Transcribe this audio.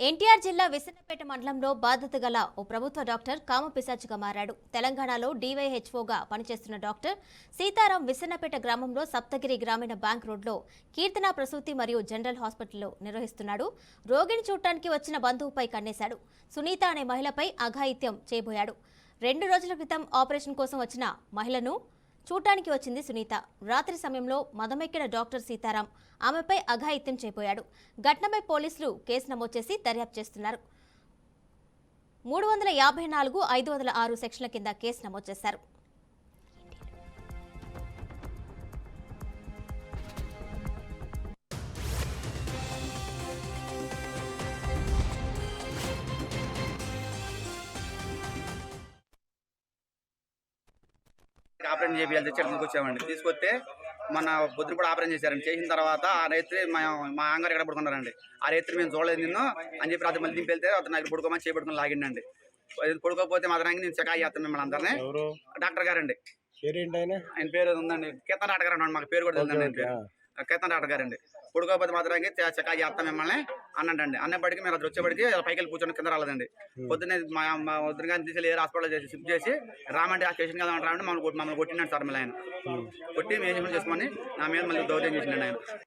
ఎన్టీఆర్ జిల్లా విసన్నపేట మండలంలో బాధ్యత గల ఓ ప్రభుత్వ డాక్టర్ కామపిశాచిగా మారాడు. తెలంగాణలో డీవైహెచ్ఓగా పనిచేస్తున్న డాక్టర్ సీతారాం విసన్నపేట గ్రామంలో సప్తగిరి గ్రామీణ బ్యాంక్ రోడ్లో కీర్తన ప్రసూతి మరియు జనరల్ హాస్పిటల్లో నిర్వహిస్తున్నాడు. రోగిని చూడటానికి వచ్చిన బంధువుపై కన్నేశాడు. సునీత అనే మహిళపై అఘాయిత్యం చేయబోయాడు. 2 రోజుల క్రితం ఆపరేషన్ కోసం వచ్చిన మహిళను చూడటానికి వచ్చింది సునీత. రాత్రి సమయంలో మదమెక్కిన డాక్టర్ సీతారాం ఆమెపై అఘాయిత్యం చేయబోయాడు. ఘటనపై పోలీసులు కేసు నమోదు చేసి దర్యాప్తు చేస్తున్నారు. 354, 506 సెక్షన్ల కింద కేసు నమోదు చేశారు. ఆపరేషన్ చేయాలి తీసుకొచ్చామండి. తీసుకొస్తే మన పొద్దున కూడా ఆపరేషన్ చేశారండి. చేసిన తర్వాత ఆ రైతు మా అంగారు ఎక్కడ పడుకున్నారండి. ఆ రైతు మేము చూడలేదు నిన్ను అని చెప్పి రాత్రి మళ్ళీ దింపి వెళ్తే అతను నాకు పడుకోమని చేపట్టుకుని లాగిండండి. పడుకోకపోతే మాత్రానికి నేను చెకాయి చేస్తాను మిమ్మల్ని అందరినీ. డాక్టర్ గారండి, ఆయన పేరు ఉందండి, కీర్తన డాక్టర్ గారు, మాకు పేరు కూడా ఉందండి. ఆయన పేరు కీర్తన డాక్టర్ గారండి. పడుకోకపోతే మాత్రానికి చెకాయి చేస్తాం మిమ్మల్ని అన్నాడండి. అన్నప్పటికీ మేము అతను వచ్చేప్పటికి పైకి వెళ్ళి కూర్చొని కింద రాలేదండి. పొద్దున్నే మా వద్దురు గారిని తీసి ఏ హాస్పిటల్ చేసి షిఫ్ట్ చేసి రామంటే ఆ స్టేషన్ కదా రామంటే మమ్మల్ని కొట్టినాడు సార్. మళ్ళీ ఆయన కొట్టి మేము చేసుకొని నా మీద మళ్ళీ దౌర్జన్యం చేసిండండి ఆయన.